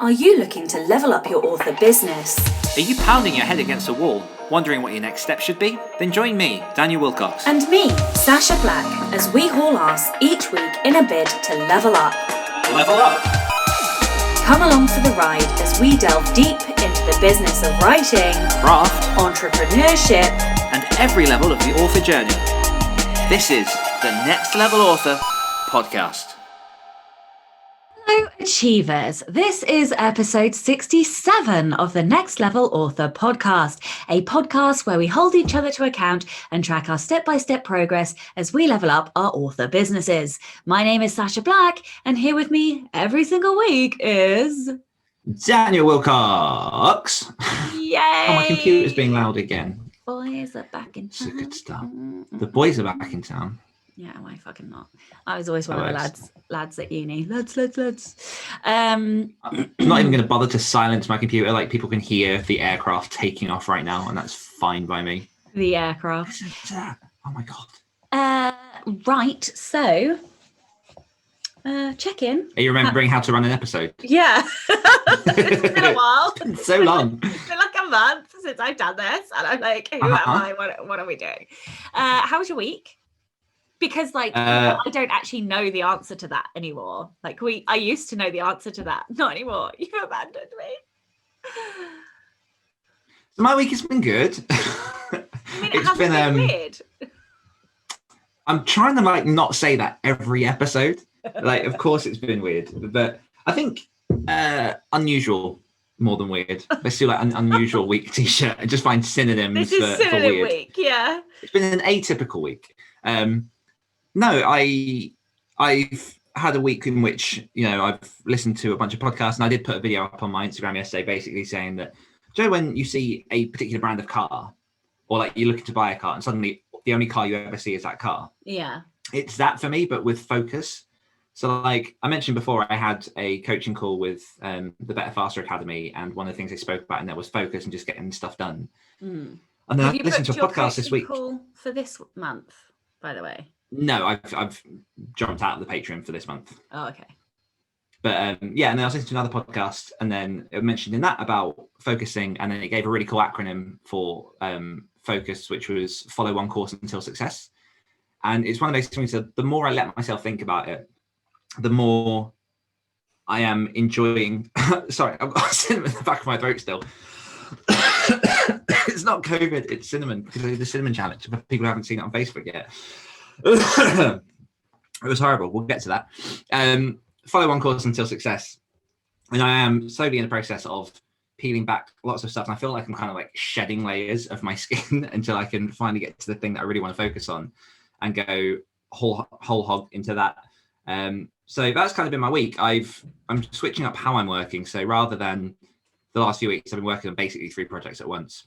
Are you looking to level up your author business? Are you pounding your head against a wall, wondering what your next step should be? Then join me, Daniel Wilcox. And me, Sacha Black, as we haul ass each week in a bid to level up. Level up! Come along for the ride as we delve deep into the business of writing, Craft, entrepreneurship, and every level of the author journey. This is the Next Level Author Podcast. Hello, Achievers. This is episode 67 of the Next Level Author Podcast, a podcast where we hold each other to account and track our step-by-step progress as we level up our author businesses. My name is Sacha Black, and here with me every single week is... Daniel Wilcox. Yay! Oh, my computer's being loud again. Boys are back in It's a town. good start. The boys are back in town. Yeah, why fucking not? I was always one of the Alex. lads at uni. Lads. I'm not even going to bother to silence my computer. Like, people can hear the aircraft taking off right now, and that's fine by me. The aircraft. Oh my god. Right, so check in. Are you remembering how to run an episode? Yeah. It's been a while. So long. It's been like a month since I've done this, and I'm like, who am I? What are we doing? How was your week? Because I don't actually know the answer to that anymore. I used to know the answer to that. Not anymore. You've abandoned me. My week has been good. I mean, it hasn't been weird. I'm trying to not say that every episode. Of course it's been weird, but I think unusual more than weird. Let's do an unusual week t-shirt and just find synonyms This is for synonym weird. week, yeah. It's been an atypical week. No, I've had a week in which, I've listened to a bunch of podcasts, and I did put a video up on my Instagram yesterday basically saying that, when you see a particular brand of car, or you're looking to buy a car and suddenly the only car you ever see is that car. Yeah. It's that for me, but with focus. So I mentioned before, I had a coaching call with the Better Faster Academy, and one of the things they spoke about in there was focus and just getting stuff done. Mm. And then Have I you listened to a booked your podcast this week. call for this month, by the way? No, I've jumped out of the Patron for this month. Oh, okay. But and then I was listening to another podcast, and then it mentioned in that about focusing, and then it gave a really cool acronym for focus, which was follow one course until success. And it's one of those things that the more I let myself think about it, the more I am enjoying. Sorry, I've got cinnamon in the back of my throat still. It's not COVID, it's cinnamon, because I did the cinnamon challenge. But people haven't seen it on Facebook yet. It was horrible. We'll get to that. Follow one course until success. And I am slowly in the process of peeling back lots of stuff. And I feel like I'm kind of shedding layers of my skin until I can finally get to the thing that I really want to focus on and go whole hog into that. So that's kind of been my week. I'm switching up how I'm working. So rather than the last few weeks, I've been working on basically 3 projects at once.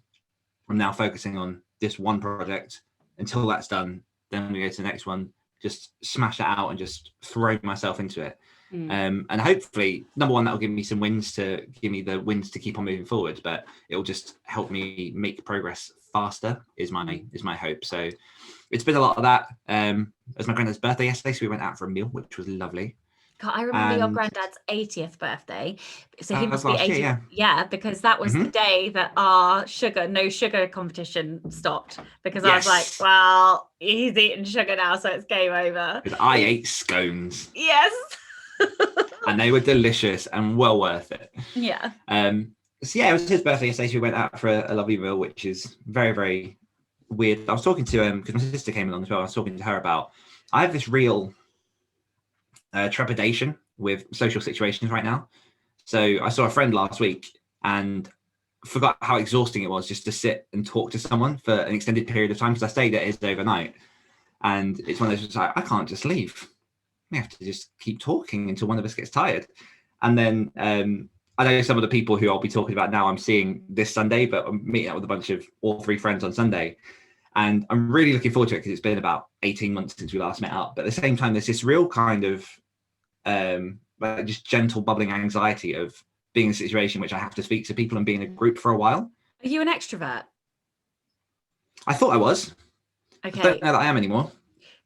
I'm now focusing on this one project until that's done. Then we go to the next one, just smash it out and just throw myself into it. And hopefully, number one, that'll give me some wins to give me the wins to keep on moving forward, but it'll just help me make progress faster is my hope. So it's been a lot of that. It was my granddad's birthday yesterday, so we went out for a meal, which was lovely. God, I remember your granddad's 80th birthday. So he must be 80. Year, yeah. Because that was the day that our no sugar competition stopped. Because I was like, well, he's eating sugar now, so it's game over. Because I ate scones. Yes. And they were delicious and well worth it. Yeah. So yeah, it was his birthday yesterday, so we went out for a lovely meal, which is very, very weird. I was talking to him because my sister came along as well. I was talking to her about, I have this real trepidation with social situations right now. So I saw a friend last week and forgot how exhausting it was just to sit and talk to someone for an extended period of time, because I stayed at his overnight, and it's one of those I can't just leave. We have to just keep talking until one of us gets tired. And then I know some of the people who I'll be talking about now I'm seeing this Sunday, but I'm meeting up with a bunch of all 3 friends on Sunday. And I'm really looking forward to it because it's been about 18 months since we last met up. But at the same time, there's this real kind of just gentle bubbling anxiety of being in a situation which I have to speak to people and be in a group for a while. Are you an extrovert? I thought I was. Okay. I don't know that I am anymore.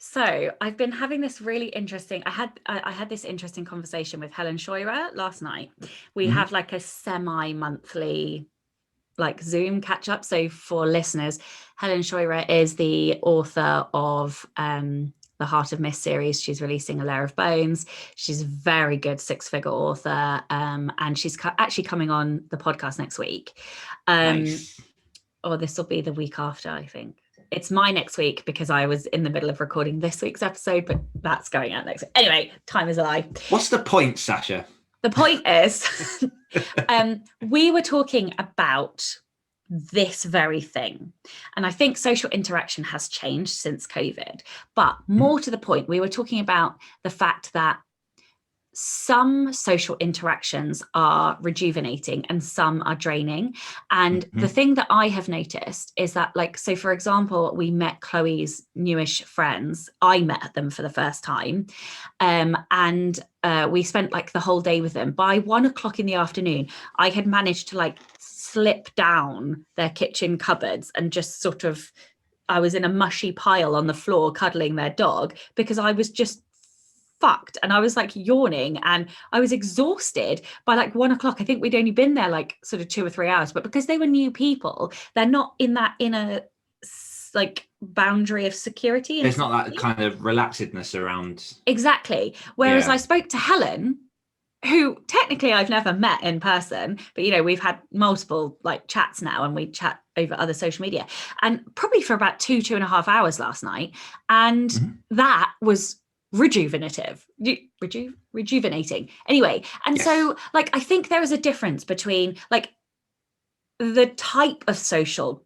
So I've been having this really interesting. I had this interesting conversation with Helen Scheurer last night. We have like a semi-monthly like Zoom catch up. So for listeners, Helen Scheurer is the author of the Heart of Mist series. She's releasing A Layer of Bones. She's a very good 6-figure author, and she's actually coming on the podcast next week. Nice. Or this will be the week after, I think. It's my next week because I was in the middle of recording this week's episode, but that's going out next week. Anyway, time is a lie. What's the point, Sacha? The point is, we were talking about this very thing. And I think social interaction has changed since COVID. But more to the point, we were talking about the fact that some social interactions are rejuvenating and some are draining. And the thing that I have noticed is that, like, so for example, we met Chloe's newish friends. I met them for the first time. And we spent like the whole day with them. By 1 o'clock in the afternoon, I had managed to like slip down their kitchen cupboards and just sort of, I was in a mushy pile on the floor cuddling their dog because I was just fucked and I was like yawning and I was exhausted by like 1 o'clock. I think we'd only been there like sort of 2 or 3 hours, but because they were new people, they're not in that inner like boundary of security. There's not that kind of relaxedness around. Exactly. Whereas I spoke to Helen, who technically I've never met in person, but, you know, we've had multiple like chats now and we chat over other social media and probably for about 2.5 hours last night. And that was rejuvenating anyway. And so like I think there is a difference between like the type of social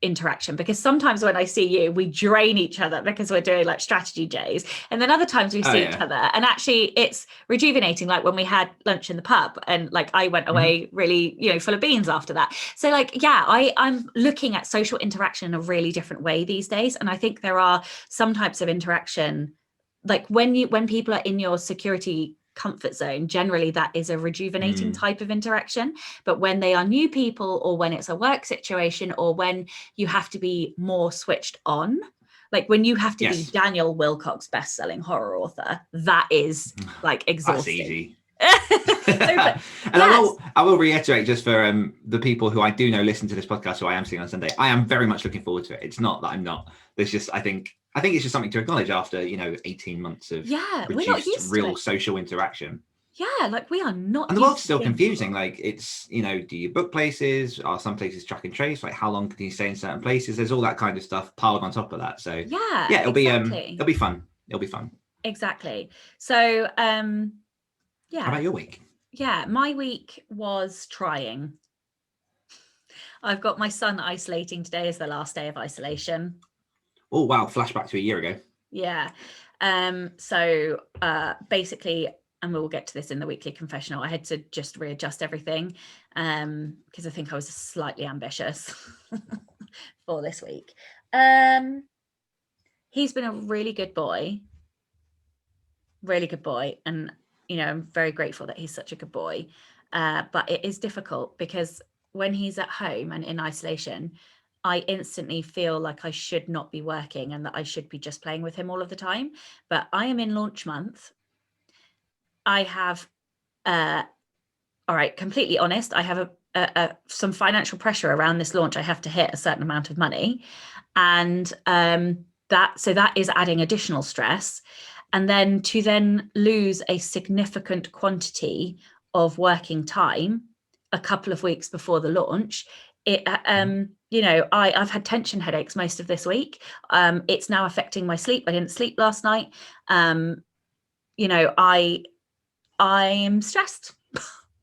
interaction, because sometimes when I see you we drain each other because we're doing like strategy days, and then other times we see each other and actually it's rejuvenating, like when we had lunch in the pub and like I went away really, you know, full of beans after that. So like I'm looking at social interaction in a really different way these days, and I think there are some types of interaction like when people are in your security comfort zone, generally that is a rejuvenating type of interaction. But when they are new people, or when it's a work situation, or when you have to be more switched on, like when you have to be Daniel Wilcock's best-selling horror author, that is like exhausting. That's easy. And I will reiterate, just for the people who I do know listen to this podcast, who I am seeing on Sunday, I am very much looking forward to it. It's not that I'm not. There's just I think it's just something to acknowledge after 18 months of reduced real social interaction. Yeah, like we are not. And the world's still confusing. Like it's, do you book places? Are some places track and trace? Like how long can you stay in certain places? There's all that kind of stuff piled on top of that. So it'll be fun. It'll be fun. Exactly. So how about your week? Yeah, my week was trying. I've got my son isolating. Today is the last day of isolation. Oh wow, flashback to a year ago. Yeah. So basically, and we'll get to this in the weekly confessional, I had to just readjust everything because I think I was slightly ambitious for this week. He's been a really good boy, and I'm very grateful that he's such a good boy, but it is difficult because when he's at home and in isolation, I instantly feel like I should not be working and that I should be just playing with him all of the time. But I am in launch month. I have, completely honest, I have some financial pressure around this launch. I have to hit a certain amount of money, and that is adding additional stress. And then to lose a significant quantity of working time a couple of weeks before the launch, I've had tension headaches most of this week. It's now affecting my sleep. I didn't sleep last night. I am stressed.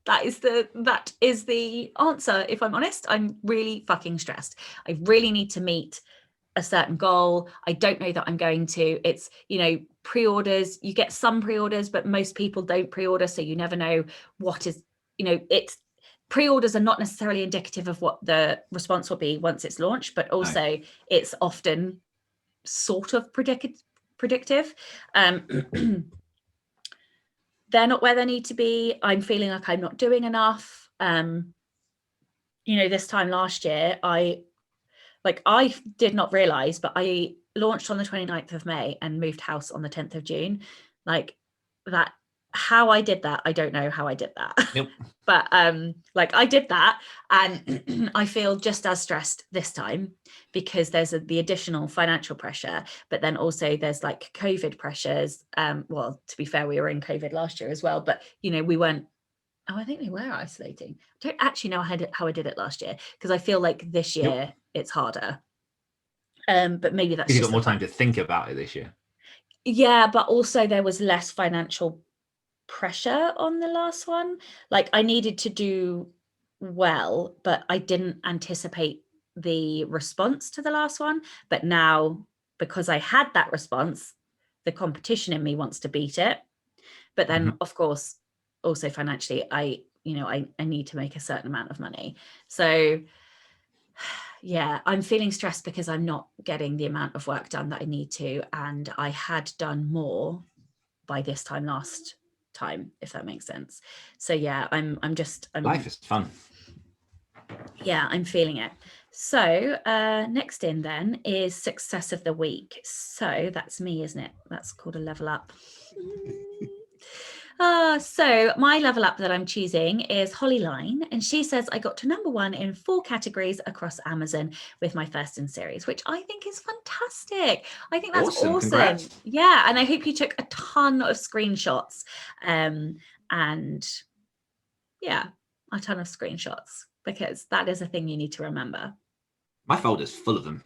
That is the answer. If I'm honest, I'm really fucking stressed. I really need to meet a certain goal. I don't know that I'm going to. It's, pre-orders, you get some pre-orders, but most people don't pre-order. So you never know what is, it's, pre-orders are not necessarily indicative of what the response will be once it's launched, but also it's often sort of predictive. They're not where they need to be. I'm feeling like I'm not doing enough. This time last year, I did not realize, but I launched on the 29th of May and moved house on the 10th of June. Like that, how I did that, I don't know how I did that. Nope. But like I did that, and I feel just as stressed this time because there's the additional financial pressure, but then also there's like COVID pressures. Well, to be fair, we were in COVID last year as well, but you know, we weren't. Oh, I think we were isolating. I don't actually know how I did it last year because I feel like this year it's harder. But maybe that's Because you've just got more time to think about it this year. Yeah, but also there was less financial pressure on the last one. Like I needed to do well, but I didn't anticipate the response to the last one. But now, because I had that response, the competition in me wants to beat it. But then, of course, also financially, I need to make a certain amount of money. So yeah, I'm feeling stressed because I'm not getting the amount of work done that I need to, and I had done more by this time last time, if that makes sense. So yeah, I'm Life is fun. Yeah, I'm feeling it. So next in then is success of the week. So that's me, isn't it? That's called a level up. So my level up that I'm choosing is Holly Line, and she says I got to #1 in 4 categories across Amazon with my first in series, which I think is fantastic. I think that's awesome. Congrats. Yeah, and I hope you took a ton of screenshots, and yeah, a ton of screenshots, because that is a thing you need to remember. My folder's full of them.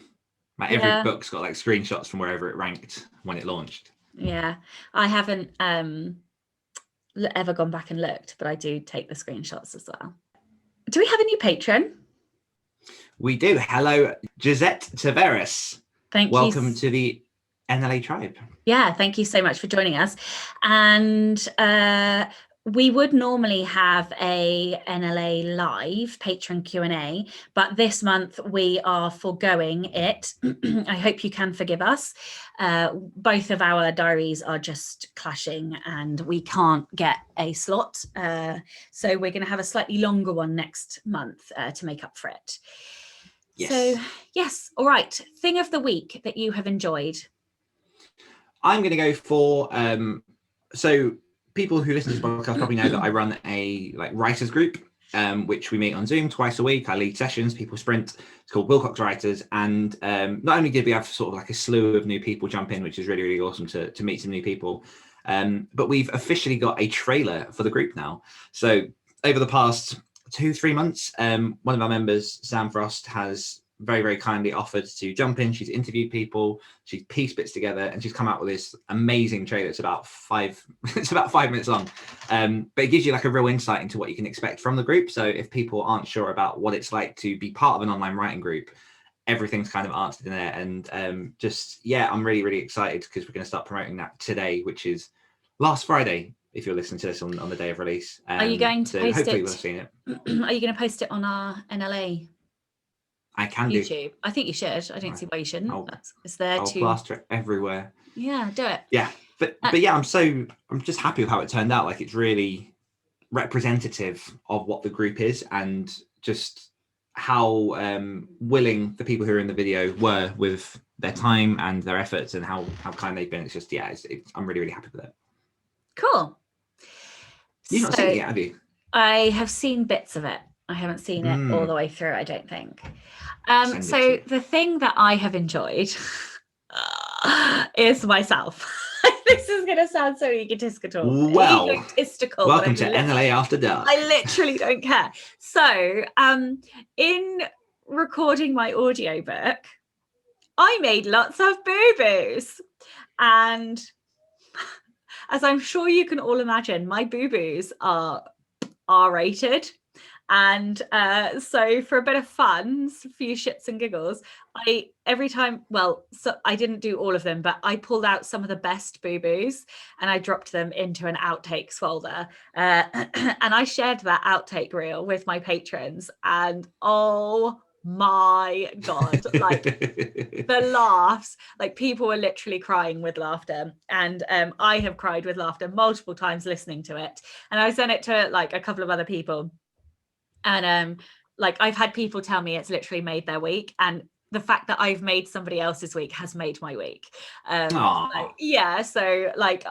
Like every book's got like screenshots from wherever it ranked when it launched. Yeah, I haven't ever gone back and looked, but I do take the screenshots as well. Do we have a new patron? We do. Hello, Gisette Taveras. Thank you. Welcome to the NLA tribe. Yeah, thank you so much for joining us. And we would normally have a NLA live patron Q&A, but this month we are foregoing it. I hope you can forgive us. Both of our diaries are just clashing and we can't get a slot. So we're going to have a slightly longer one next month to make up for it. Yes. So, yes. All right. Thing of the week that you have enjoyed. I'm going to go for, so people who listen to this podcast probably know that I run a writers group, which we meet on Zoom twice a week. I lead sessions, people sprint. It's called Wilcox Writers. And not only did we have sort of like a slew of new people jump in, which is really, really awesome to meet some new people, but we've officially got a trailer for the group now. So over the past 2-3 months, one of our members, Sam Frost, has very, very kindly offered to jump in. She's interviewed people, she's pieced bits together, and she's come out with this amazing trailer. It's about 5 minutes long, but it gives you like a real insight into what you can expect from the group. So if people aren't sure about what it's like to be part of an online writing group, everything's kind of answered in there. And I'm really, really excited because we're going to start promoting that today, which is last Friday, if you're listening to this on the day of release. Are you going to post hopefully it? We'll have seen it. Are you going to post it on our NLA I can YouTube? I think you should. I don't see why you shouldn't. It's there I'll to plaster it everywhere. Yeah, do it. Yeah, but yeah, I'm just happy with how it turned out. Like, it's really representative of what the group is, and just how willing the people who are in the video were with their time and their efforts, and how kind they've been. It's just I'm really, really happy with it. Cool. You've not seen it yet, have you? I have seen bits of it. I haven't seen it all the way through, I don't think. So the thing that I have enjoyed is myself. This is going to sound so egotistical. Welcome to NLA After Dark. I literally don't care. So in recording my audiobook, I made lots of boo-boos. And as I'm sure you can all imagine, my boo-boos are R-rated. And so for a bit of fun, a few shits and giggles, I didn't do all of them, but I pulled out some of the best boo-boos and I dropped them into an outtakes folder. And I shared that outtake reel with my patrons, and oh my God, like the laughs, like people were literally crying with laughter. And I have cried with laughter multiple times listening to it. And I sent it to like a couple of other people. And like I've had people tell me it's literally made their week, and the fact that I've made somebody else's week has made my week. Aw. So, yeah, so like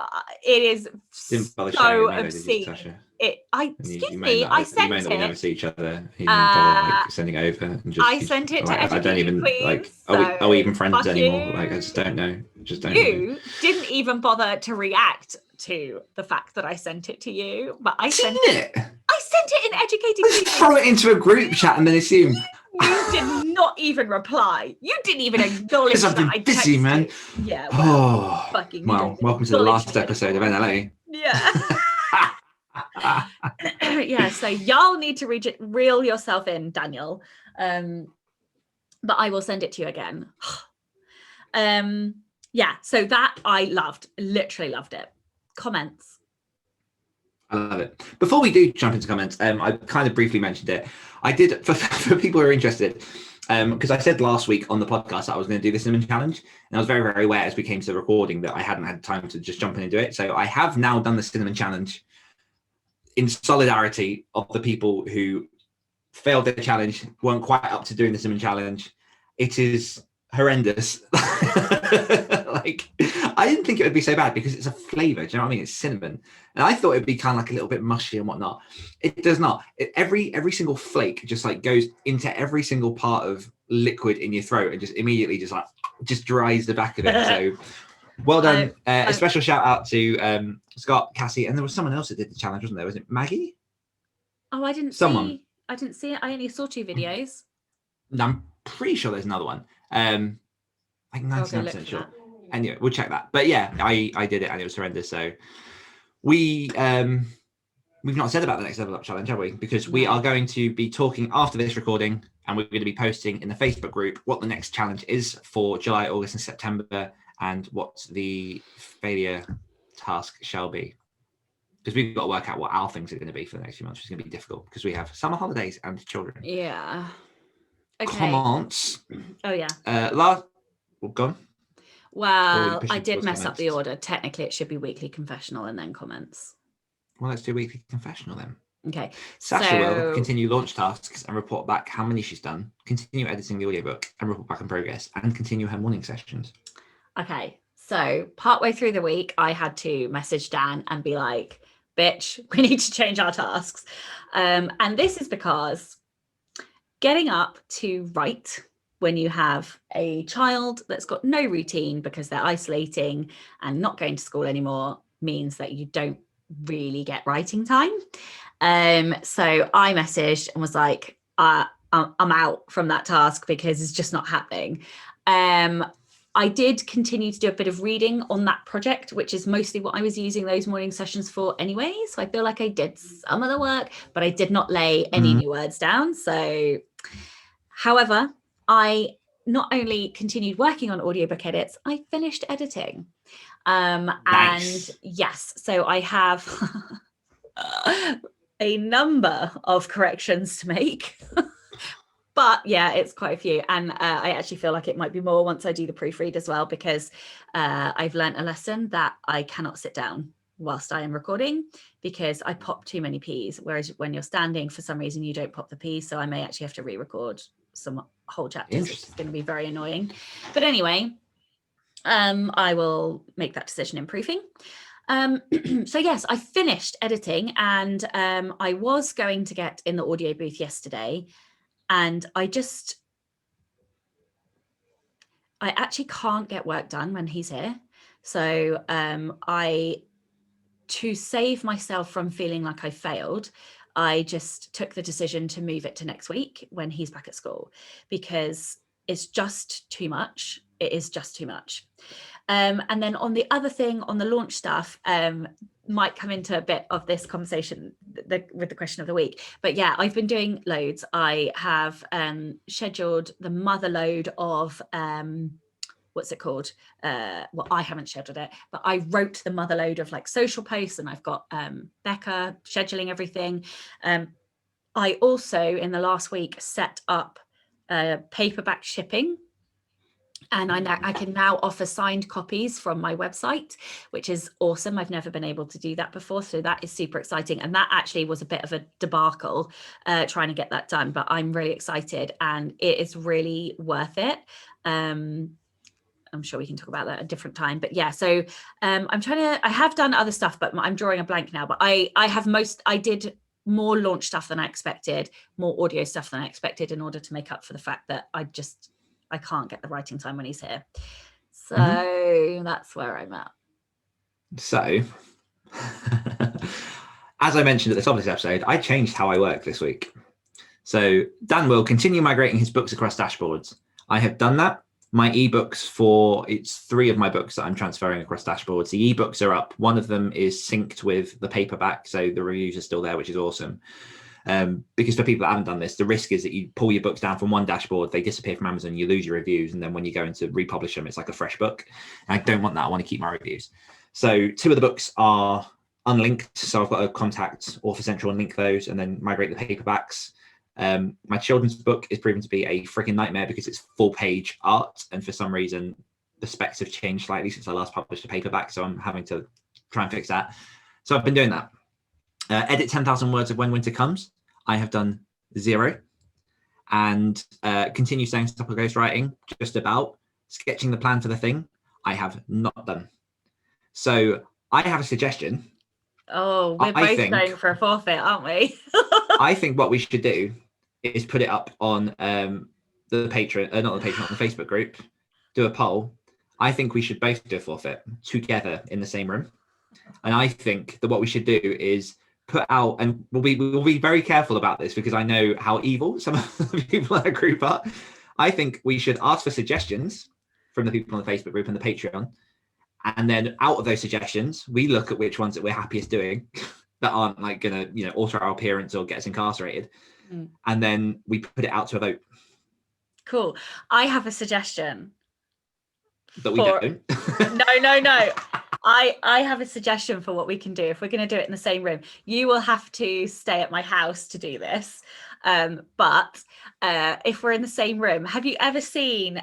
it is Didn't bother so sharing it with me, though, did you, obscene. Sasha? Excuse You me, moaned I that you sent moaned that we never it. see each other. You didn't bother like sending it over and just. I sent it to like, I don't Educated even Queens, like. so Are we even friends fuck anymore? you. Like I just don't know. Just don't know. You didn't even bother to react to the fact that I sent it to you, but I sent it. it in Educated Just Queens. throw it into a group chat and then assume. You did not even reply. You didn't even acknowledge Because I've that been I busy, texted man. you. Yeah, well, fucking. You Well, don't welcome to the acknowledge last me episode of anymore. NLA. Yeah. Yeah, so y'all need to reel yourself in, Daniel. But I will send it to you again. Yeah, so that I loved, literally loved it. Comments. I love it. Before we do jump into comments, I kind of briefly mentioned it. I did, for people who are interested, because I said last week on the podcast that I was going to do the cinnamon challenge, and I was very, very aware as we came to the recording that I hadn't had time to just jump in and do it. So I have now done the cinnamon challenge in solidarity of the people who failed the challenge, weren't quite up to doing the cinnamon challenge. It is horrendous. Like, I didn't think it would be so bad because it's a flavor. Do you know what I mean? It's cinnamon, and I thought it'd be kind of like a little bit mushy and whatnot. It does not. Every single flake just like goes into every single part of liquid in your throat and just immediately just dries the back of it. So well done. A special shout out to Scott, Cassie, and there was someone else that did the challenge, wasn't there? Was it Maggie? Oh, I didn't see it. I only saw 2 videos. I'm pretty sure there's another one. Like 99% sure. Anyway, we'll check that. But yeah, I did it and it was horrendous. So we've not said about the next level up challenge, have we? Because we are going to be talking after this recording, and we're going to be posting in the Facebook group what the next challenge is for July, August, and September, and what the failure task shall be. Because we've got to work out what our things are going to be for the next few months, which is going to be difficult because we have summer holidays and children. Yeah. Okay. Comments. Oh yeah. Gone. Well, I did mess up the order. Technically, it should be weekly confessional and then comments. Well, let's do weekly confessional then. Okay. Sasha will continue launch tasks and report back how many she's done, continue editing the audiobook and report back on progress, and continue her morning sessions. Okay. So partway through the week, I had to message Dan and be like, bitch, we need to change our tasks. And this is because getting up to write when you have a child that's got no routine because they're isolating and not going to school anymore means that you don't really get writing time. So I messaged and was like, I'm out from that task because it's just not happening. I did continue to do a bit of reading on that project, which is mostly what I was using those morning sessions for anyway. So I feel like I did some of the work, but I did not lay any new words down. So, however, I not only continued working on audiobook edits, I finished editing. Nice. And yes, so I have a number of corrections to make. But yeah, it's quite a few. And I actually feel like it might be more once I do the proofread as well, because I've learned a lesson that I cannot sit down whilst I am recording because I pop too many P's. Whereas when you're standing, for some reason, you don't pop the P's. So I may actually have to re-record some whole chapters, which is going to be very annoying. But anyway, I will make that decision in proofing. So yes, I finished editing and I was going to get in the audio booth yesterday. And I actually can't get work done when he's here. So to save myself from feeling like I failed, I just took the decision to move it to next week when he's back at school, because it's just too much. It is just too much. And then on the other thing, on the launch stuff, might come into a bit of this conversation with the question of the week. But yeah, I've been doing loads. I have scheduled the mother load of, what's it called? Well, I haven't scheduled it, but I wrote the mother load of like social posts, and I've got Becca scheduling everything. I also, in the last week, set up paperback shipping And I can now offer signed copies from my website, which is awesome. I've never been able to do that before. So that is super exciting. And that actually was a bit of a debacle trying to get that done. But I'm really excited and it is really worth it. I'm sure we can talk about that at a different time. But yeah, so I have done other stuff, but I'm drawing a blank now. But I did more launch stuff than I expected, more audio stuff than I expected in order to make up for the fact that I can't get the writing time when he's here. So that's where I'm at. So, as I mentioned at the top of this episode, I changed how I work this week. So Dan will continue migrating his books across dashboards. I have done that. My ebooks it's 3 of my books that I'm transferring across dashboards. The ebooks are up. One of them is synced with the paperback, so the reviews are still there, which is awesome. Because for people that haven't done this, the risk is that you pull your books down from one dashboard, they disappear from Amazon, you lose your reviews, and then when you go into republish them, it's like a fresh book. And I don't want that. I want to keep my reviews. So 2 of the books are unlinked, so I've got to contact Author Central and link those, and then migrate the paperbacks. My children's book is proven to be a freaking nightmare because it's full-page art, and for some reason the specs have changed slightly since I last published a paperback, so I'm having to try and fix that. So I've been doing that. Edit 10,000 words of When Winter Comes. I have done 0, and continue staying on top of ghostwriting, just about. Sketching the plan for the thing, I have not done. So I have a suggestion. Oh, we're both going for a forfeit, aren't we? I think what we should do is put it up on the Patron, not the Patron, on the Facebook group, do a poll. I think we should both do a forfeit together in the same room. And I think that what we should do is put out, and we'll be very careful about this because I know how evil some of the people in that group are. I think we should ask for suggestions from the people on the Facebook group and the Patreon. And then out of those suggestions, we look at which ones that we're happiest doing that aren't like going to, alter our appearance or get us incarcerated. And then we put it out to a vote. Cool. I have a suggestion. That we don't. No. I have a suggestion for what we can do if we're going to do it in the same room. You will have to stay at my house to do this. But if we're in the same room, have you ever seen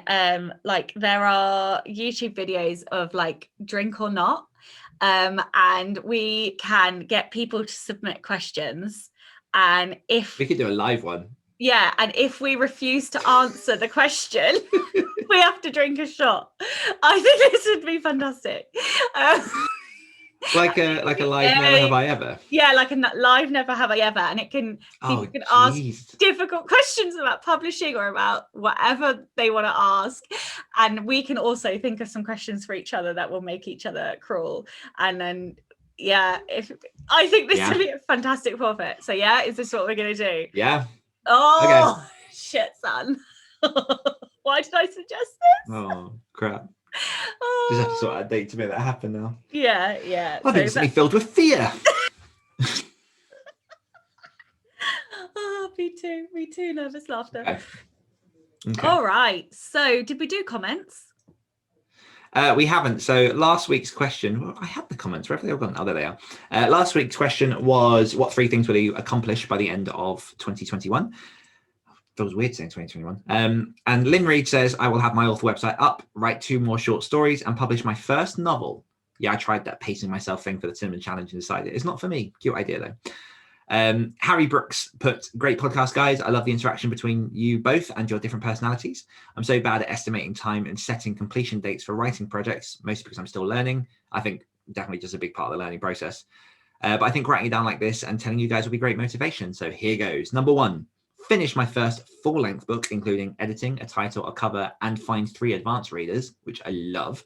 like there are YouTube videos of like Drink or Not? And we can get people to submit questions. And if we could do a live one. Yeah, and if we refuse to answer the question, we have to drink a shot. I think this would be fantastic. Like a live Never Have I Ever. Yeah, like a live Never Have I Ever, and people can ask difficult questions about publishing or about whatever they want to ask, and we can also think of some questions for each other that will make each other cruel, and then. Yeah, I think this would be a fantastic forfeit. So yeah, is this what we're gonna do? Yeah. Oh okay. Shit, son. Why did I suggest this? Oh crap. Just have to sort out a date to make that happen now. Yeah. I've instantly filled with fear. Oh, me too. Nervous laughter. Okay. All right. So did we do comments? We haven't. So last week's question, I had the comments. Where have they all gone? Oh, there they are. Last week's question was, what 3 things will you accomplish by the end of 2021? Feels weird saying 2021. And Lynn Reed says, I will have my author website up, write 2 more short stories, and publish my first novel. Yeah, I tried that pacing myself thing for the Cinnamon Challenge and decided it's not for me. Cute idea, though. Harry Brooks put, great podcast, guys. I love the interaction between you both and your different personalities. I'm so bad at estimating time and setting completion dates for writing projects, mostly because I'm still learning. I think definitely just a big part of the learning process. But I think writing it down like this and telling you guys will be great motivation. So here goes. Number 1, finish my first full-length book, including editing, a title, a cover, and find 3 advanced readers, which I love.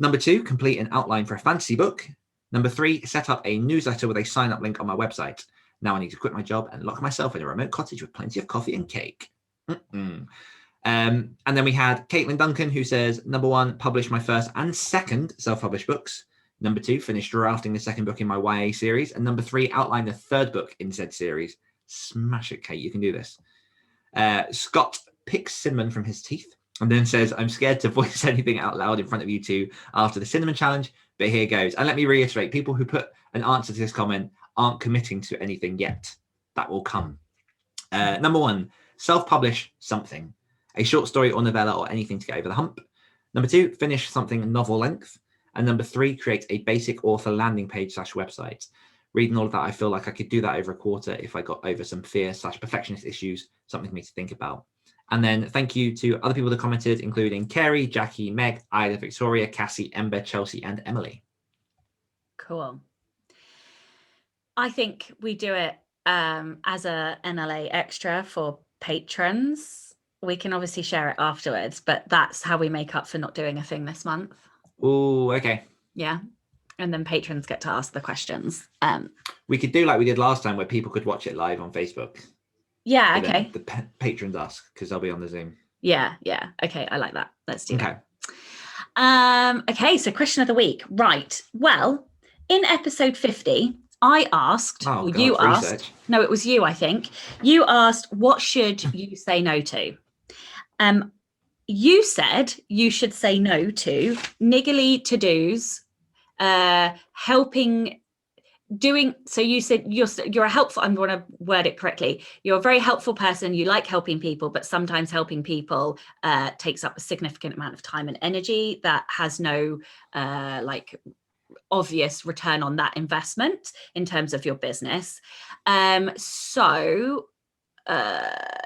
Number 2, complete an outline for a fantasy book. Number 3, set up a newsletter with a sign-up link on my website. Now I need to quit my job and lock myself in a remote cottage with plenty of coffee and cake. And then we had Caitlin Duncan, who says, number 1, publish my first and second self-published books. Number 2, finish drafting the second book in my YA series. And number 3, outline the third book in said series. Smash it, Kate. You can do this. Scott picks cinnamon from his teeth and then says, I'm scared to voice anything out loud in front of you 2 after the Cinnamon Challenge, but here goes. And let me reiterate, people who put an answer to this comment aren't committing to anything yet. That will come. Number 1, self-publish something. A short story or novella or anything to get over the hump. Number 2, finish something novel length. And number 3, create a basic author landing page / website. Reading all of that, I feel like I could do that over a quarter if I got over some fear / perfectionist issues, something for me to think about. And then thank you to other people that commented, including Carrie, Jackie, Meg, Ida, Victoria, Cassie, Ember, Chelsea, and Emily. Cool. I think we do it as a NLA extra for patrons. We can obviously share it afterwards, but that's how we make up for not doing a thing this month. Oh, okay. Yeah. And then patrons get to ask the questions. We could do like we did last time, where people could watch it live on Facebook. Yeah, But okay. then the patrons ask, because they'll be on the Zoom. Yeah. Okay, I like that. Let's do Okay. that. Okay, so question of the week. Right. Well, in episode 50, I asked, or you asked, research. no, it was you, I think. You asked, what should you say no to? You said you should say no to niggly to-dos, helping, doing, so you said you're a helpful, I'm going to word it correctly. You're a very helpful person. You like helping people, but sometimes helping people takes up a significant amount of time and energy that has no obvious return on that investment in terms of your business. So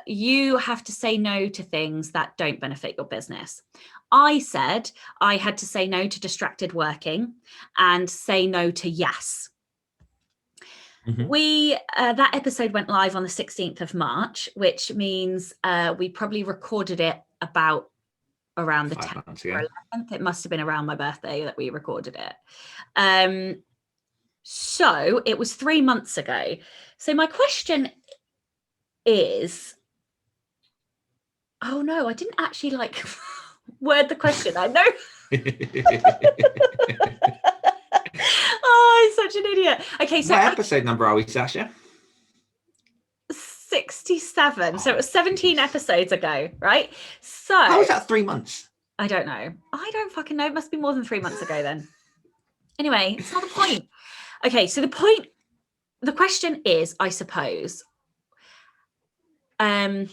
you have to say no to things that don't benefit your business. I said I had to say no to distracted working and say no to yes. Mhm. We that episode went live on the 16th of March, which means we probably recorded it about around the 5 10th months or ago. 11th. It must have been around my birthday that we recorded it. So it was 3 months ago. So my question is, oh no, I didn't actually like word the question. I know. Oh, I'm such an idiot. Okay, so What episode number are we, Sacha? 67. So it was 17 geez. episodes ago, right? So How is that 3 months? I don't know. I don't fucking know. It must be more than 3 months ago then. Anyway, it's not the point. Okay, so the question is, I suppose, and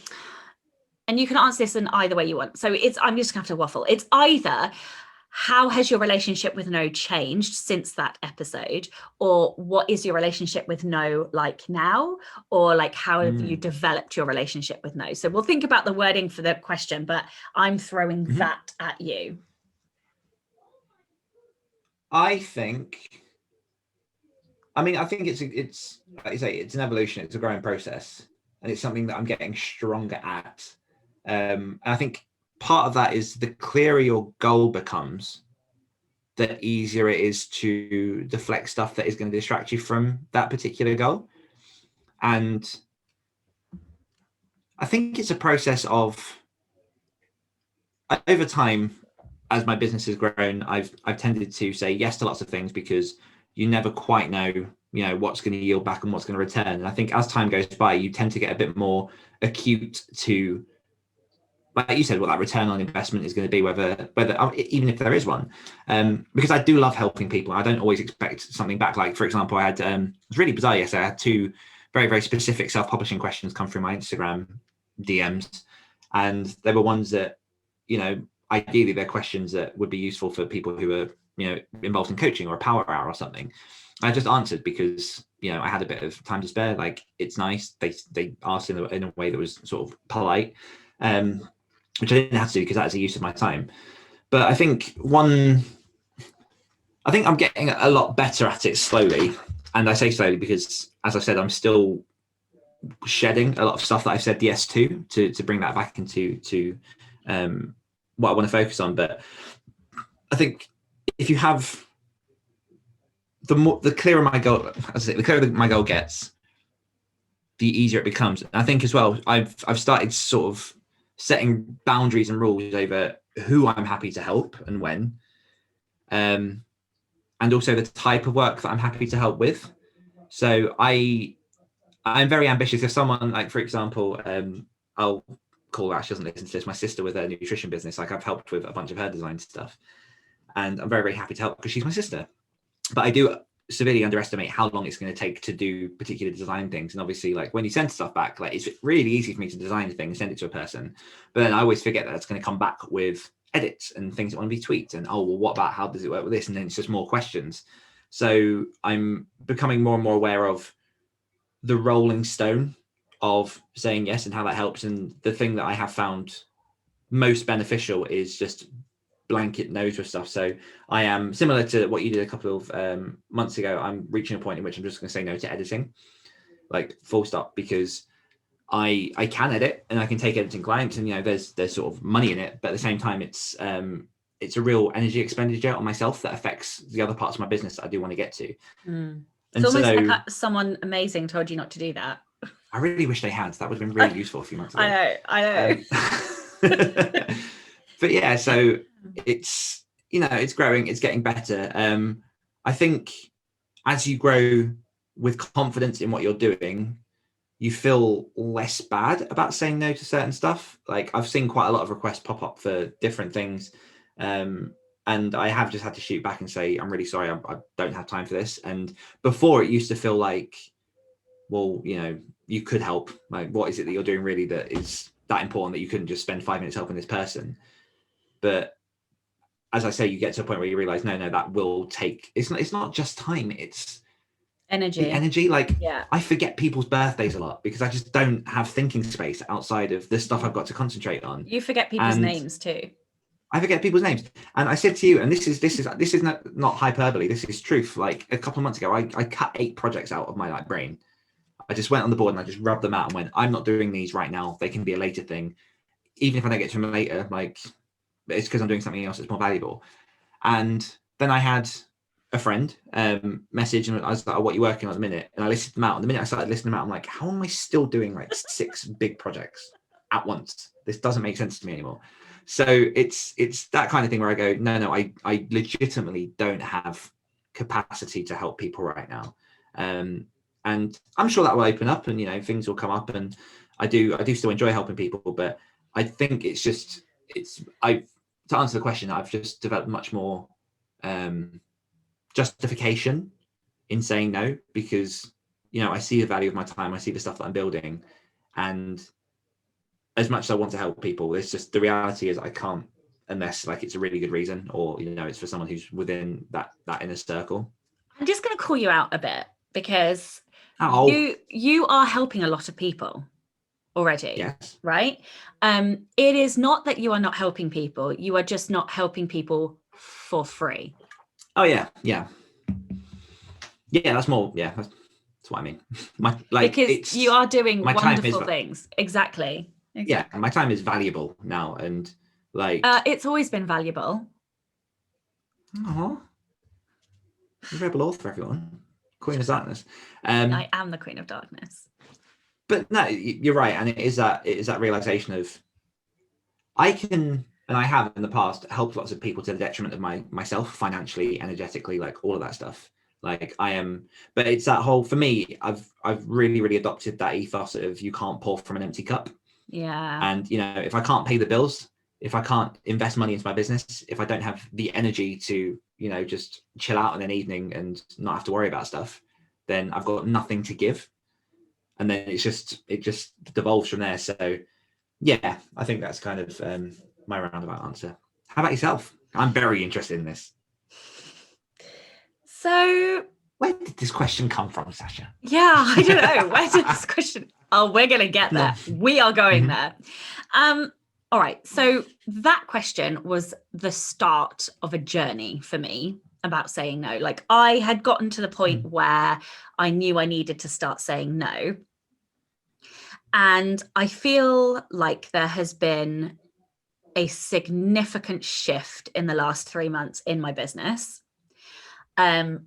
you can answer this in either way you want. So I'm just gonna have to waffle. It's either, how has your relationship with no changed since that episode, or what is your relationship with no like now, or like how have you developed your relationship with no? So we'll think about the wording for the question, but I'm throwing that at you. I think it's like you say, it's an evolution, it's a growing process, and it's something that I'm getting stronger at. And I think part of that is the clearer your goal becomes, the easier it is to deflect stuff that is going to distract you from that particular goal. And I think it's a process of, over time, as my business has grown, I've tended to say yes to lots of things, because you never quite know, what's going to yield back and what's going to return. And I think as time goes by, you tend to get a bit more acute to, like you said, what that return on investment is going to be, whether even if there is one, because I do love helping people. I don't always expect something back. Like, for example, I had it was really bizarre yesterday. I had 2 very, very specific self-publishing questions come through my Instagram DMs, and they were ones that, ideally they're questions that would be useful for people who are, involved in coaching or a power hour or something. I just answered because, I had a bit of time to spare. Like, it's nice. They asked in a way that was sort of polite, which I didn't have to do because that is a use of my time. But I think I'm getting a lot better at it slowly. And I say slowly because, as I said, I'm still shedding a lot of stuff that I've said yes to bring that back into what I want to focus on. But I think if you have the clearer my goal, as I say, the clearer my goal gets, the easier it becomes. And I think as well, I've started sort of setting boundaries and rules over who I'm happy to help and when, and also the type of work that I'm happy to help with. So I'm very ambitious. If someone, like, for example, I'll call her, she doesn't listen to this, my sister with her nutrition business, like I've helped with a bunch of her design stuff, and I'm very, very happy to help because she's my sister. But I do severely underestimate how long it's going to take to do particular design things. And obviously, like, when you send stuff back, like, it's really easy for me to design a thing and send it to a person, but then I always forget that it's going to come back with edits and things that want to be tweaked, and oh well, what about how does it work with this? And then it's just more questions. So I'm becoming more and more aware of the rolling stone of saying yes and how that helps. And the thing that I have found most beneficial is just blanket no's with stuff. So I am similar to what you did a couple of months ago. I'm reaching a point in which I'm just going to say no to editing, like full stop, because I can edit and I can take editing clients, and there's sort of money in it, but at the same time it's a real energy expenditure on myself that affects the other parts of my business that I do want to get to. It's almost like someone amazing told you not to do that. I really wish they had. That would have been really useful a few months ago. I know. But yeah, so it's it's growing, it's getting better. I think as you grow with confidence in what you're doing, you feel less bad about saying no to certain stuff. Like I've seen quite a lot of requests pop up for different things. And I have just had to shoot back and say, I'm really sorry, I don't have time for this. And before it used to feel like, well, you could help. Like, what is it that you're doing really that is that important that you couldn't just spend 5 minutes helping this person? But as I say, you get to a point where you realize, no, that will take, it's not just time, it's energy. Like, yeah. I forget people's birthdays a lot because I just don't have thinking space outside of the stuff I've got to concentrate on. You forget people's names too. I forget people's names. And I said to you, and this is not hyperbole, this is truth. Like a couple of months ago, I cut 8 projects out of my brain. I just went on the board and I just rubbed them out and went, I'm not doing these right now. They can be a later thing. Even if I don't get to them later, like it's because I'm doing something else that's more valuable. And then I had a friend message, and I was like, oh, what are you working on at the minute? And I listed them out. And the minute I started listing them out, I'm like, how am I still doing like 6 big projects at once? This doesn't make sense to me anymore. So it's that kind of thing where I go, no, I legitimately don't have capacity to help people right now. And I'm sure that will open up, and things will come up, and I do still enjoy helping people, but I think to answer the question, I've just developed much more justification in saying no, because I see the value of my time, I see the stuff that I'm building, and as much as I want to help people, it's just the reality is I can't unless like it's a really good reason, or it's for someone who's within that inner circle. I'm just going to call you out a bit because you are helping a lot of people already. Yes. Right? It is not that you are not helping people, you are just not helping people for free. Oh yeah. That's more, that's what I mean. Because you are doing wonderful things. Exactly. Yeah, my time is valuable now, and like it's always been valuable. Rebel author, everyone. Queen of Darkness. I am the Queen of Darkness. But no, you're right, and it is that realization of I can, and I have in the past helped lots of people to the detriment of myself financially, energetically, like all of that stuff. Like I am, but it's that whole, for me, I've really, really adopted that ethos of you can't pour from an empty cup. Yeah. And if I can't pay the bills, if I can't invest money into my business, if I don't have the energy to just chill out in an evening and not have to worry about stuff, then I've got nothing to give. And then it just devolves from there. So yeah, I think that's kind of my roundabout answer. How about yourself? I'm very interested in this. So where did this question come from, Sacha? Yeah, I don't know. Where did this question? Oh, we're going to get there. We are going there. All right. So that question was the start of a journey for me about saying no. Like I had gotten to the point where I knew I needed to start saying no. And I feel like there has been a significant shift in the last 3 months in my business. I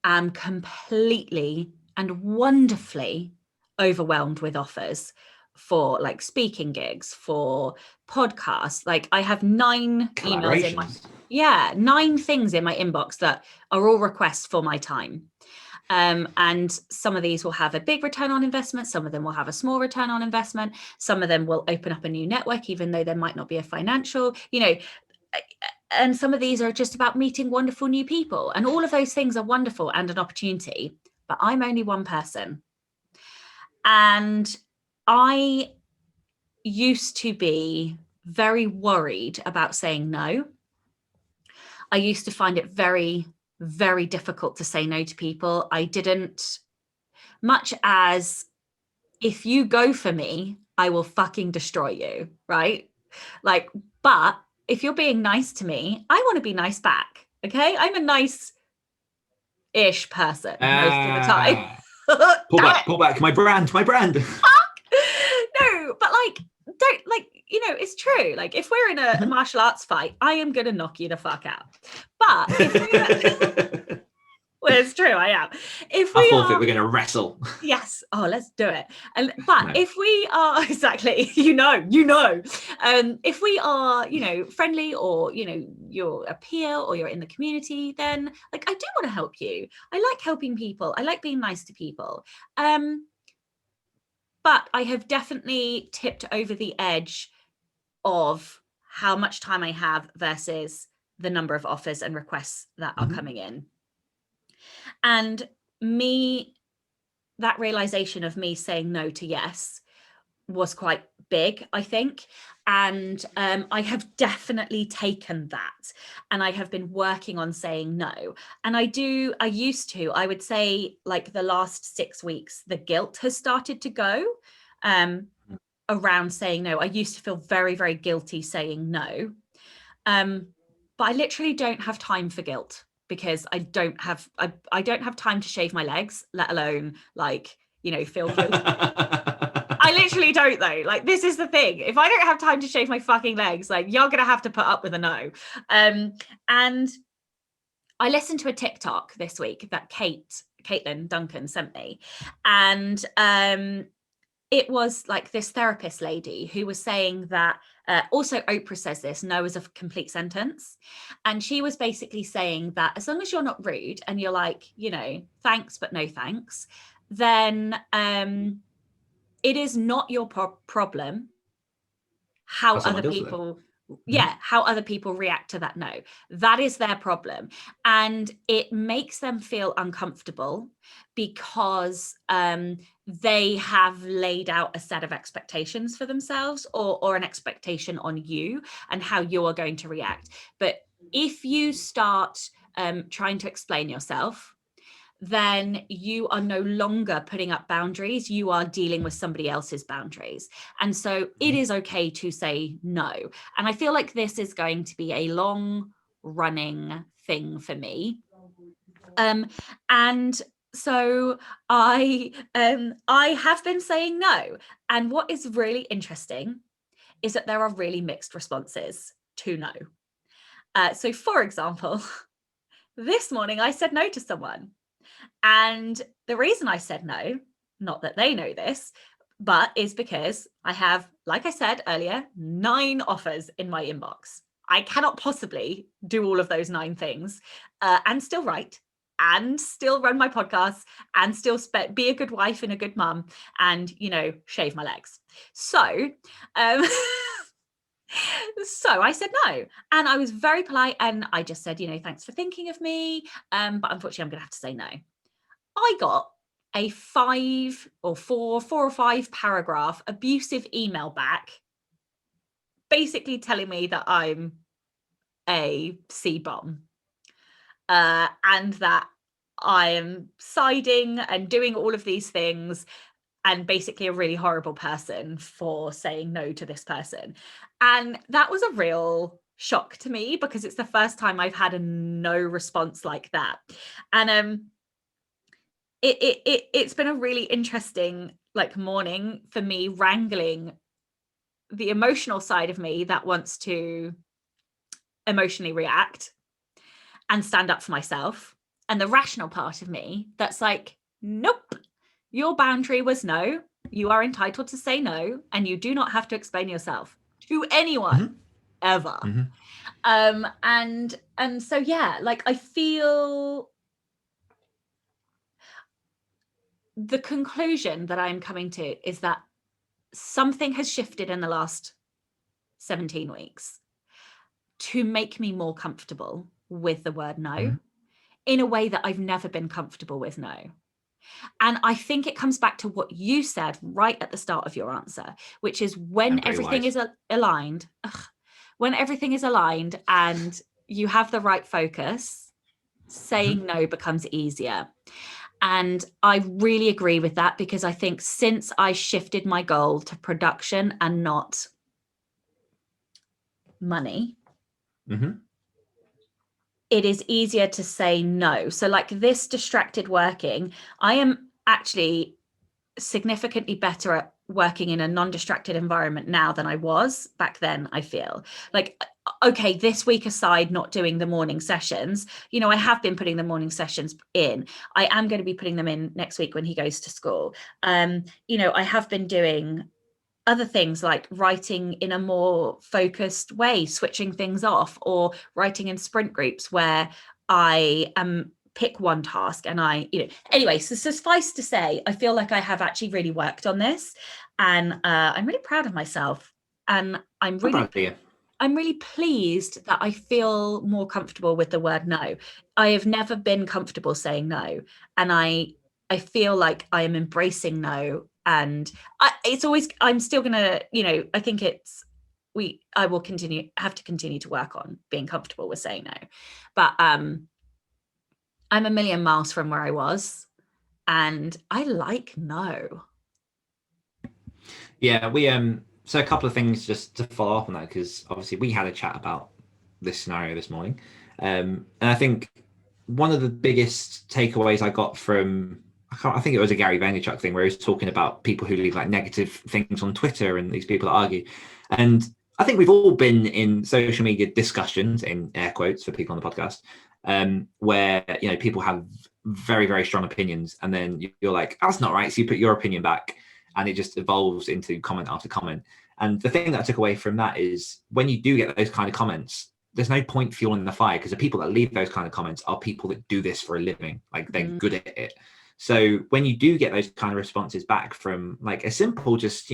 am completely and wonderfully overwhelmed with offers for like speaking gigs, for podcasts. Like I have 9 emails in 9 things in my inbox that are all requests for my time. And some of these will have a big return on investment. Some of them will have a small return on investment. Some of them will open up a new network, even though there might not be a financial, and some of these are just about meeting wonderful new people. And all of those things are wonderful and an opportunity, but I'm only one person. And I used to be very worried about saying no. I used to find it very, very difficult to say no to people. I didn't, much as if you go for me, I will fucking destroy you, right? Like, but if you're being nice to me, I want to be nice back. Okay. I'm a nice-ish person most of the time. Pull back. My brand. No, but like, don't, like, it's true. Like, if we're in a martial arts fight, I am gonna knock you the fuck out. But if we're well, it's true, I am. If we forfeit, we're gonna wrestle. Yes. Oh, let's do it. But if we are exactly, if we are, friendly, or you're a peer or you're in the community, then like I do want to help you. I like helping people. I like being nice to people. But I have definitely tipped over the edge of how much time I have versus the number of offers and requests that are coming in. And that realization of me saying no to yes was quite big, I think. And I have definitely taken that, and I have been working on saying no. And I would say, like, the last 6 weeks, the guilt has started to go around saying no. I used to feel very, very guilty saying no. But I literally don't have time for guilt, because I don't have time to shave my legs, let alone feel guilty. I literally don't, though. Like, this is the thing. If I don't have time to shave my fucking legs, like, you're gonna have to put up with a no. And I listened to a TikTok this week that Caitlin Duncan sent me, and it was like this therapist lady who was saying that also Oprah says this, no is a complete sentence. And she was basically saying that as long as you're not rude and you're like, thanks, but no thanks, then it is not your problem how other people how other people react to that no. That is their problem. And it makes them feel uncomfortable because they have laid out a set of expectations for themselves, or an expectation on you and how you are going to react. But if you start trying to explain yourself, then you are no longer putting up boundaries. You are dealing with somebody else's boundaries. And so it is okay to say no. And I feel like this is going to be a long running thing for me. And so I have been saying no. And what is really interesting is that there are really mixed responses to no. So for example, this morning I said no to someone. And the reason I said no, not that they know this, but is because I have, like I said earlier, 9 offers in my inbox. I cannot possibly do all of those 9 things and still write and still run my podcast and still be a good wife and a good mum and, shave my legs. So, so I said no, and I was very polite, and I just said, thanks for thinking of me. But unfortunately, I'm going to have to say no. I got a 4 or 5 paragraph abusive email back, basically telling me that I'm a C-bomb, and that I am siding and doing all of these things, and basically a really horrible person for saying no to this person. And that was a real shock to me, because it's the first time I've had a no response like that. And it's been a really interesting morning for me, wrangling the emotional side of me that wants to emotionally react and stand up for myself, and the rational part of me that's like, nope, your boundary was no. You are entitled to say no, and you do not have to explain yourself to anyone ever. And so I feel the conclusion that I'm coming to is that something has shifted in the last 17 weeks to make me more comfortable with the word no in a way that I've never been comfortable with no. And I think it comes back to what you said right at the start of your answer, which is when everything is aligned, when everything is aligned and you have the right focus, saying no becomes easier. And I really agree with that, because I think since I shifted my goal to production and not money, it is easier to say no. So like this distracted working, I am actually significantly better at working in a non-distracted environment now than I was back then. I feel like, okay, this week aside, not doing the morning sessions, you know, I have been putting the morning sessions in. I am going to be putting them in next week when he goes to school. You know, I have been doing other things like writing in a more focused way, switching things off, or writing in sprint groups where I pick one task and anyway, so suffice to say, I feel like I have actually really worked on this, and I'm really proud of myself, and I'm really pleased that I feel more comfortable with the word no. I have never been comfortable saying no, and I feel like I am embracing no. And I'm still gonna, I think I will have to continue to work on being comfortable with saying no. But I'm a million miles from where I was, and I like no. Yeah, so a couple of things just to follow up on that, because obviously we had a chat about this scenario this morning. And I think one of the biggest takeaways I got from, I think it was a Gary Vaynerchuk thing where he was talking about people who leave like negative things on Twitter and these people that argue. And I think we've all been in social media discussions, in air quotes for people on the podcast, where, people have very, very strong opinions. And then you're like, that's not right. So you put your opinion back, and it just evolves into comment after comment. And the thing that I took away from that is when you do get those kind of comments, there's no point fueling the fire, because the people that leave those kind of comments are people that do this for a living. Like they're good at it. So when you do get those kind of responses back from like a simple, just,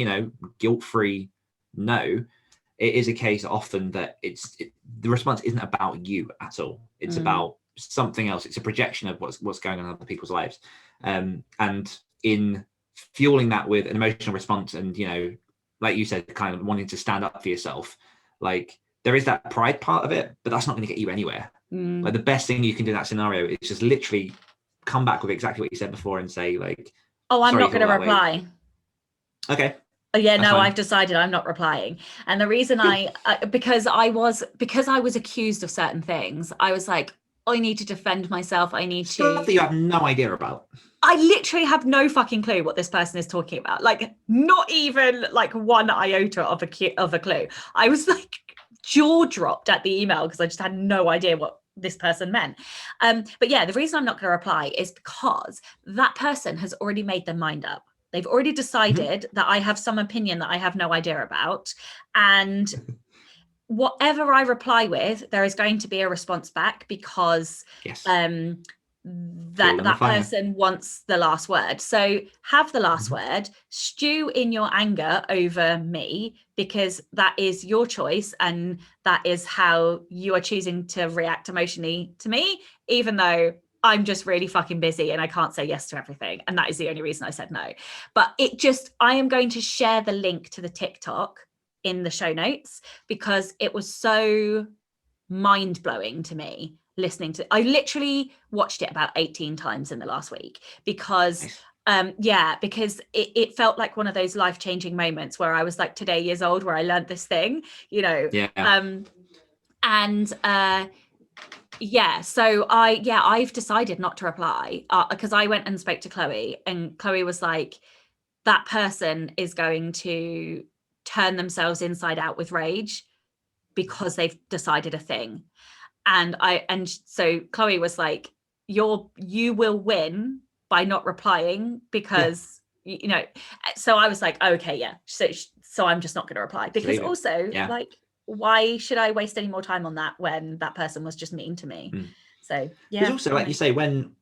guilt-free no, it is a case often that the response isn't about you at all. It's about something else. It's a projection of what's going on in other people's lives. And in fueling that with an emotional response and, like you said, kind of wanting to stand up for yourself, like there is that pride part of it, but that's not going to get you anywhere. Like the best thing you can do in that scenario is just literally come back with exactly what you said before and say like, oh, I'm not going to reply. Okay. Oh yeah, no, I've decided I'm not replying. And the reason because I was accused of certain things, I was like, I need to defend myself. I need stuff that you have no idea about. I literally have no fucking clue what this person is talking about. Like not even like one iota of a clue. I was like jaw dropped at the email because I just had no idea what this person meant. But yeah, the reason I'm not going to reply is because that person has already made their mind up. They've already decided that I have some opinion that I have no idea about. And whatever I reply with, there is going to be a response back, because that person wants the last word. So have the last word, stew in your anger over me, because that is your choice and that is how you are choosing to react emotionally to me, even though I'm just really fucking busy and I can't say yes to everything. And that is the only reason I said no. But I am going to share the link to the TikTok in the show notes, because it was so mind-blowing to me listening to. I literally watched it about 18 times in the last week, because because it felt like one of those life-changing moments where I was like today years old, where I learned this thing, so I've decided not to reply, because I went and spoke to Chloe, and Chloe was like, that person is going to turn themselves inside out with rage because they've decided a thing. And so Chloe was like, you will win by not replying, because so I was like, okay, yeah, so I'm just not going to reply, because also like, why should I waste any more time on that when that person was just mean to me? So there's also, like you say, when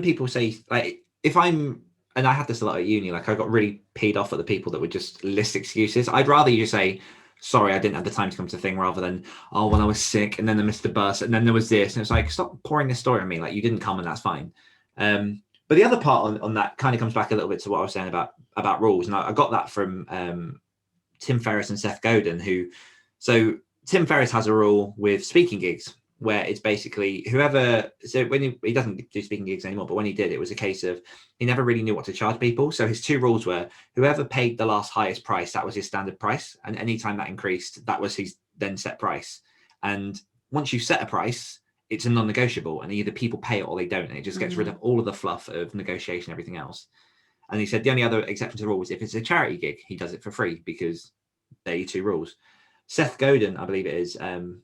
people say, like, if I'm, and I had this a lot at uni, like I got really peed off at the people that would just list excuses. I'd rather you say, sorry, I didn't have the time to come to the thing, rather than, oh, well, I was sick and then I missed the bus and then there was this. And it's like, stop pouring this story on me. Like, you didn't come and that's fine. But the other part on that kind of comes back a little bit to what I was saying about rules. And I got that from Tim Ferriss and Seth Godin, so Tim Ferriss has a rule with speaking gigs where it's basically so when he doesn't do speaking gigs anymore, but when he did, it was a case of he never really knew what to charge people. So his 2 rules were whoever paid the last highest price, that was his standard price. And anytime that increased, that was his then set price. And once you set a price, it's a non-negotiable, and either people pay it or they don't. And it just gets rid of all of the fluff of negotiation, everything else. And he said the only other exception to the rule is if it's a charity gig, he does it for free because they're your 2 rules. Seth Godin, I believe it is. I'm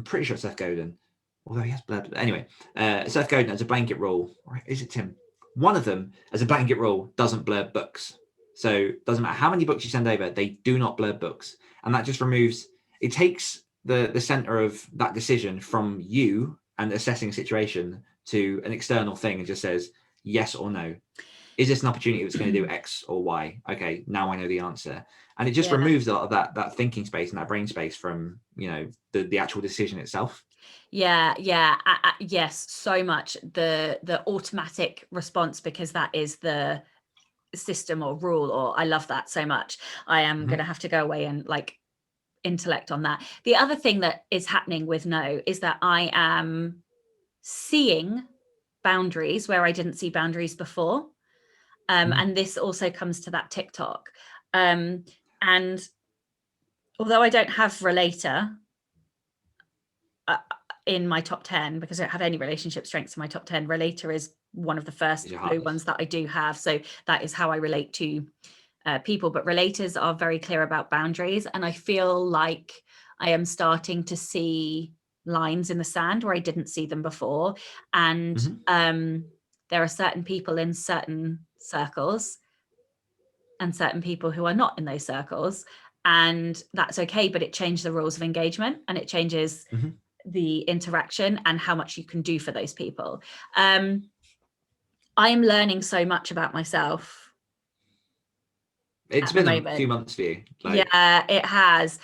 pretty sure it's Seth Godin, although he has blurred. Anyway, Seth Godin has a blanket rule, or is it Tim? One of them, as a blanket rule, doesn't blurb books. So it doesn't matter how many books you send over, they do not blurb books. And that just it takes the center of that decision from you and assessing a situation to an external thing and just says yes or no. Is this an opportunity that's going to do X or Y? Okay, now I know the answer. And it just removes a lot of that thinking space and that brain space from, the actual decision itself. Yes, so much. The automatic response, because that is the system or rule, or I love that so much. I am going to have to go away and intellect on that. The other thing that is happening with no is that I am seeing boundaries where I didn't see boundaries before. And this also comes to that TikTok. And although I don't have Relator in my top 10, because I don't have any relationship strengths in my top 10, Relator is one of the first blue ones that I do have. So that is how I relate to people. But relators are very clear about boundaries. And I feel like I am starting to see lines in the sand where I didn't see them before. And there are certain people in certain circles and certain people who are not in those circles, and that's okay, but it changed the rules of engagement, and it changes the interaction and how much you can do for those people. I'm learning so much about myself. It's been a few months for you. Yeah, it has.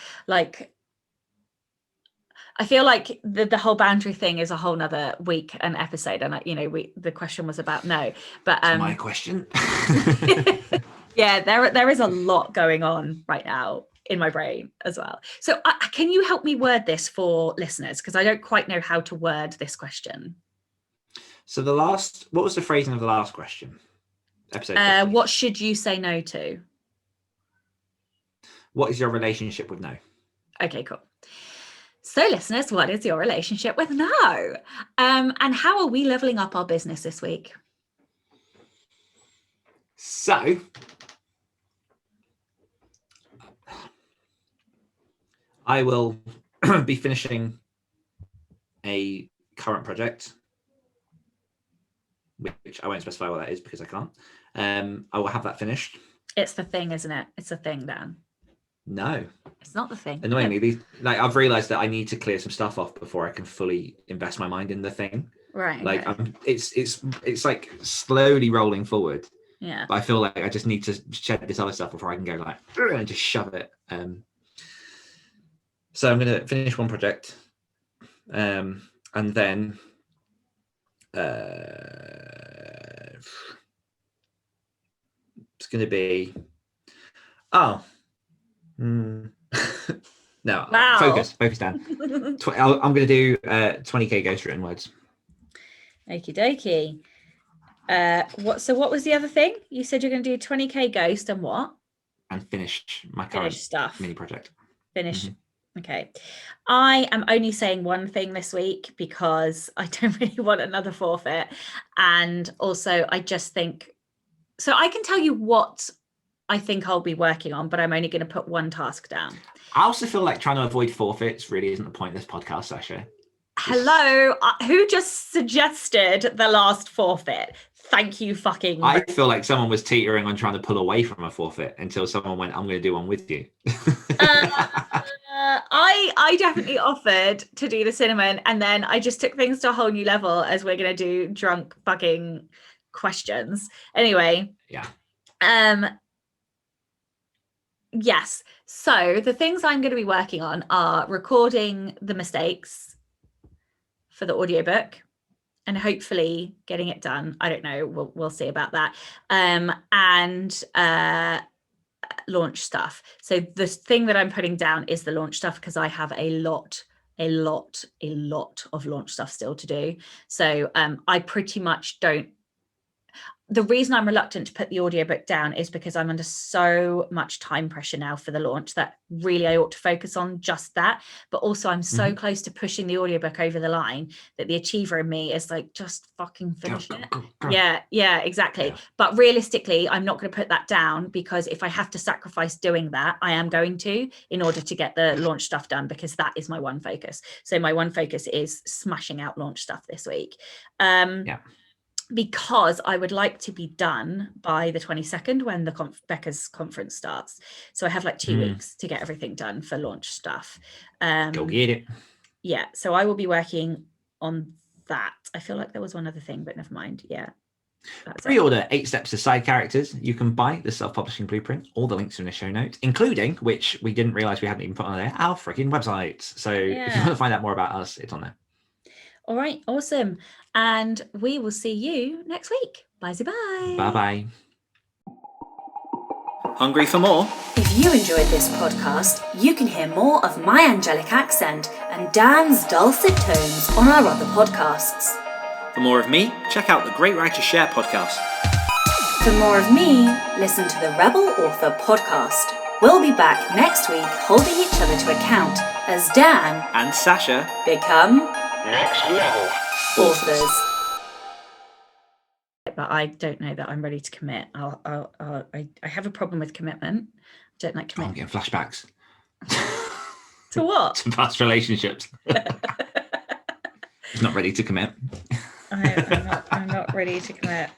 I feel like the whole boundary thing is a whole nother week and episode. And the question was about no, but it's my question. Yeah, there is a lot going on right now in my brain as well. So can you help me word this for listeners? Because I don't quite know how to word this question. So what was the phrasing of the last question? Episode 50. What should you say no to? What is your relationship with no? Okay, cool. So listeners, what is your relationship with no? And how are we leveling up our business this week? So I will be finishing a current project, which I won't specify what that is because I can't. I will have that finished. It's the thing, isn't it? It's a thing, Dan. No, it's not the thing. Annoyingly, I've realized that I need to clear some stuff off before I can fully invest my mind in the thing. Right. It's like slowly rolling forward. Yeah. But I feel like I just need to shed this other stuff before I can go and just shove it. So I'm going to finish one project, and then it's going to be no. Wow. Focus down. I'm going to do 20k ghostwritten words. Okie dokie. What was the other thing? You said you're going to do 20k ghost and what? And finish my current stuff mini project. Finish. Okay. I am only saying one thing this week because I don't really want another forfeit. And also I just think, so I can tell you what I think I'll be working on, but I'm only going to put one task down. I also feel like trying to avoid forfeits really isn't the point of this podcast, Sacha. Hello, who just suggested the last forfeit? Thank you fucking. I feel like someone was teetering on trying to pull away from a forfeit until someone went, I'm going to do one with you. I definitely offered to do the cinnamon, and then I just took things to a whole new level as we're going to do drunk fucking questions. Anyway. Yeah. Yes. So the things I'm going to be working on are recording the mistakes for the audiobook and hopefully getting it done. I don't know. We'll see about that. And launch stuff. So the thing that I'm putting down is the launch stuff, because I have a lot of launch stuff still to do. So I pretty much don't. The reason I'm reluctant to put the audiobook down is because I'm under so much time pressure now for the launch that really I ought to focus on just that. But also I'm so close to pushing the audiobook over the line that the achiever in me is like, just fucking finish it. Yeah, exactly. Yeah. But realistically, I'm not going to put that down, because if I have to sacrifice doing that, I am going to, in order to get the launch stuff done, because that is my one focus. So my one focus is smashing out launch stuff this week. Because I would like to be done by the 22nd when the Becca's conference starts. So I have like 2 weeks to get everything done for launch stuff. Go get it. Yeah, so I will be working on that. I feel like there was one other thing, but never mind. Yeah. Pre-order 8 Steps to Side Characters. You can buy the self-publishing blueprint. All the links are in the show notes, including, which we didn't realize we hadn't even put on there, our freaking website. So if you want to find out more about us, it's on there. All right, awesome. And we will see you next week. Bye-bye. Bye-bye. Hungry for more? If you enjoyed this podcast, you can hear more of my angelic accent and Dan's dulcet tones on our other podcasts. For more of me, check out the Great Writers Share podcast. For more of me, listen to the Rebel Author podcast. We'll be back next week holding each other to account as Dan and Sacha become Next Level authors. But I don't know that I'm ready to commit. I have a problem with commitment. I don't like I'm commitment. getting flashbacks. To what? To past relationships. He's not ready to commit. I'm not ready to commit.